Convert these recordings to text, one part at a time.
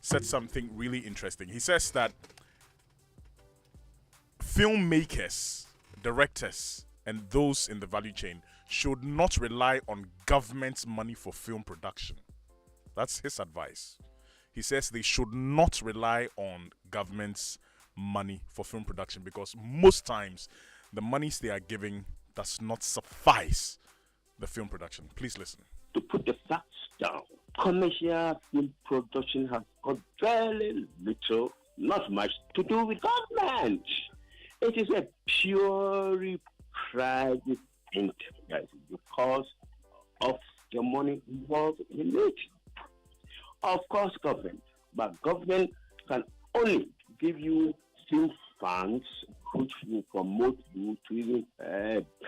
said something really interesting. He says that filmmakers, directors, and those in the value chain should not rely on government's money for film production. That's his advice. He says they should not rely on government's money for film production because most times the monies they are giving does not suffice the film production. Please listen. To put the facts down, commercial film production has got very little, not much to do with government. It is a purely private enterprise because of the money involved in it. Of course, but government can only give you film funds which will promote you to even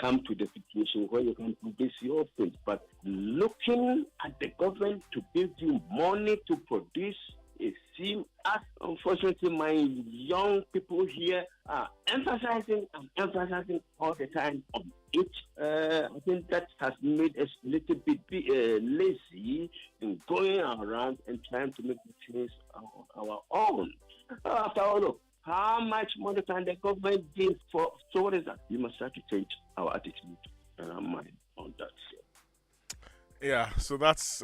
come to the situation where you can produce your films. But looking at the government to give you money to produce a film, as unfortunately my young people here are emphasizing all the time on it. I think that has made us a little bit lazy in going around and trying to make the things our own. After all, look, how much money can the government give for? So what is that? We must start to change our attitude and our mind on that. Yeah, so that's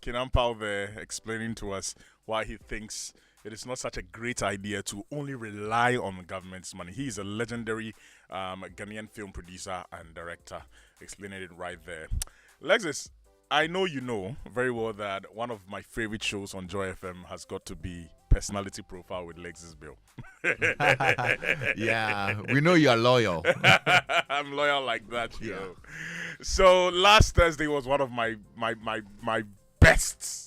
Kinampao there explaining to us why he thinks it is not such a great idea to only rely on government's money. He is a legendary Ghanaian film producer and director, explaining it right there. Lexis, I know you know very well that one of my favorite shows on Joy FM has got to be Personality Profile with Lexis Bill. Yeah, we know you are loyal. I'm loyal like that, you know. So last Thursday was one of my best.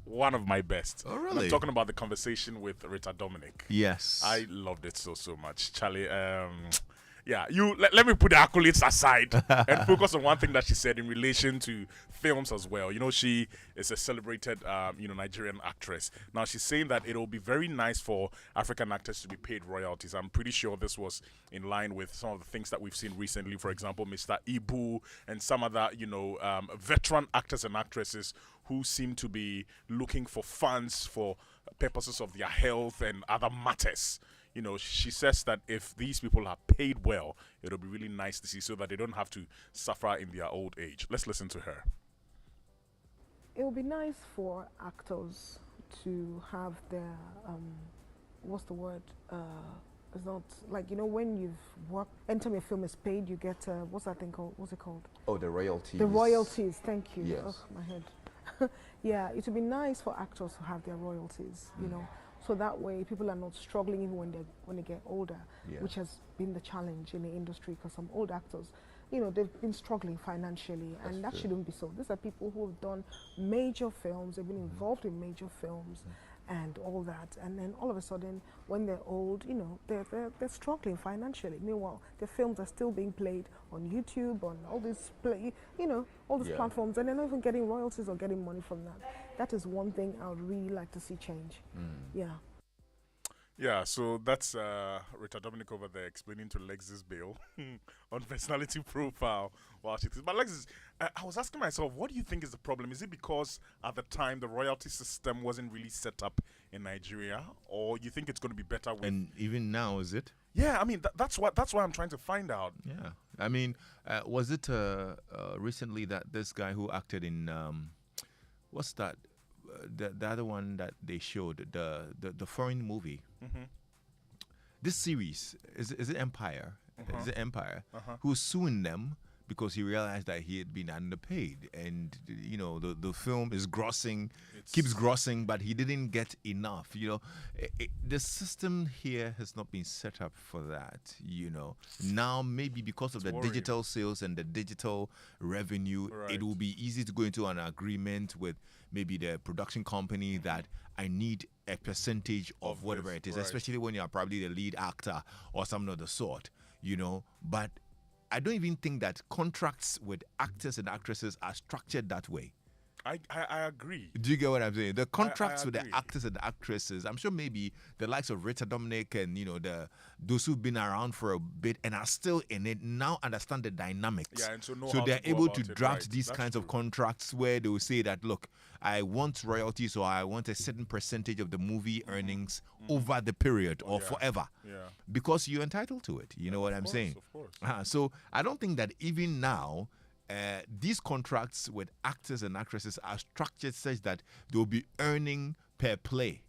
One of my best. Oh, really? I'm talking about the conversation with Rita Dominic. Yes. I loved it so much. Charlie, yeah, let me put the accolades aside and focus on one thing that she said in relation to films as well. You know, she is a celebrated, Nigerian actress. Now, she's saying that it'll be very nice for African actors to be paid royalties. I'm pretty sure this was in line with some of the things that we've seen recently. For example, Mr. Ibu and some other, veteran actors and actresses who seem to be looking for funds for purposes of their health and other matters. You know, she says that if these people are paid well, it'll be really nice to see so that they don't have to suffer in their old age. Let's listen to her. It would be nice for actors to have their, what's the word? It's not like, when you've worked, anytime your film is paid, you get, what's that thing called? What's it called? Oh, the royalties. The royalties, thank you. Yes. Oh, my head. Yeah, it would be nice for actors to have their royalties, so that way people are not struggling even when they get older, which has been the challenge in the industry because some old actors, they've been struggling financially. That's and that true. shouldn't be so. These are people who have done major films, they've been involved in major films and all that, and then all of a sudden when they're old, they're struggling financially. Meanwhile, their films are still being played on YouTube, on all these all these platforms, and they're not even getting royalties or getting money from that. That is one thing I would really like to see change. Yeah, so that's Rita Dominic over there explaining to Lexis Bill on Personality Profile while she thinks. But Lexis, I was asking myself, what do you think is the problem? Is it because at the time the royalty system wasn't really set up in Nigeria, or you think it's going to be better with? And even now, is it? Yeah, I mean that's why I'm trying to find out. Yeah, I mean, was it recently that this guy who acted in what's that? The other one that they showed, the foreign movie. This series is it Empire? Is it Empire? Who's suing them because he realized that he had been underpaid, and the film is keeps grossing, but he didn't get enough. The system here has not been set up for that. Now maybe because of the digital sales and the digital revenue, it will be easy to go into an agreement with maybe the production company that I need a percentage of whatever it is, especially when you are probably the lead actor or something of the sort. But I don't even think that contracts with actors and actresses are structured that way. I agree. Do you get what I'm saying? The contracts with the agree. actors and the actresses, I'm sure maybe the likes of Rita Dominic and those who've been around for a bit and are still in it now understand the dynamics. Yeah, and so know so how they're to go able about to it, draft right. these That's kinds of true. contracts where they will say that, look, I want royalties or I want a certain percentage of the movie earnings over the period or yeah. forever. Yeah. Because you're entitled to it. You know what I'm course, saying? of course. So I don't think that even now, these contracts with actors and actresses are structured such that they'll be earning per play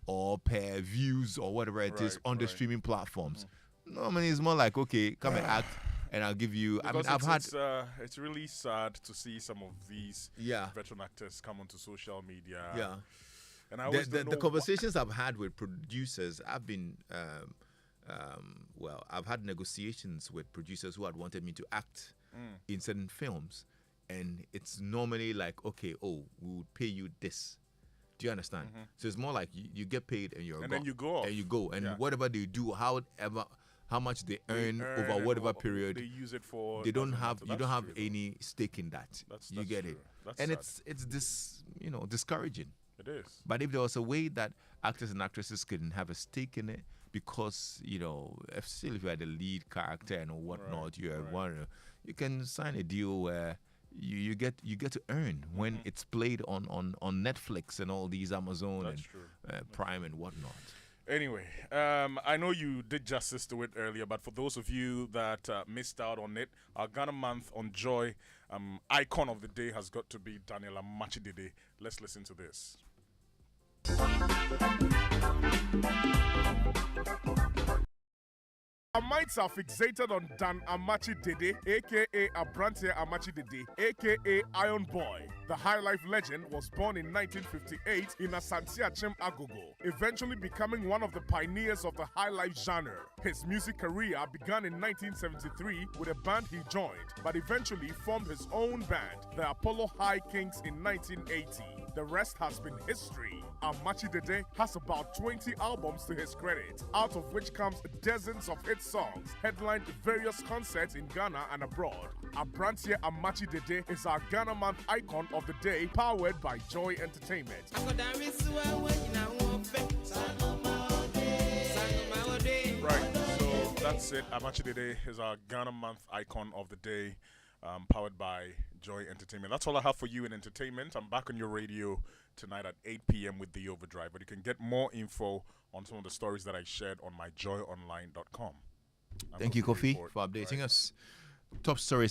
or per views or whatever it is Right, on the right. streaming platforms. Normally, it's more like, okay, come and act, and I'll give you. I mean, Because it's really sad to see some of these Yeah. veteran actors come onto social media. Yeah. And I always The don't know conversations I've had with producers, I've been, I've had negotiations with producers who had wanted me to act in certain films, and it's normally like, okay, we would pay you this. Do you understand? So it's more like you get paid and you're And gone. then you go off. And you go, and Yeah. whatever they do, how much they earn over and whatever what period, they use it for. they don't doesn't have. matter. You That's don't have true, though. any stake in that. That's You get true. it, That's and sad. it's this discouraging. It is. But if there was a way that actors and actresses can have a stake in it, because still if you are the lead character and whatnot, you can sign a deal where you get to earn when it's played on Netflix and all these Amazon That's and true. Prime and whatnot. Anyway, I know you did justice to it earlier, but for those of you that missed out on it, our Ghana month on Joy icon of the day has got to be Daniela Machidede. Let's listen to this. Amites are fixated on Dan Amachi Dede, aka Abrantia Amachi Dede, aka Iron Boy. The High Life legend was born in 1958 in Asante Achem Agogo, eventually becoming one of the pioneers of the High Life genre. His music career began in 1973 with a band he joined, but eventually formed his own band, the Apollo High Kings, in 1980. The rest has been history. Amachi Dede has about 20 albums to his credit, out of which comes dozens of hit songs, headlined various concerts in Ghana and abroad. Abrantia Amachi Dede is our Ghana month icon of the day, powered by Joy Entertainment. Right, so that's it. Amachi Dede is our Ghana month icon of the day, powered by Joy Entertainment. That's all I have for you in entertainment. I'm back on your radio tonight at 8 p.m. with The Overdrive, but you can get more info on some of the stories that I shared on myjoyonline.com. Thank you, Kofi, for updating us. Top stories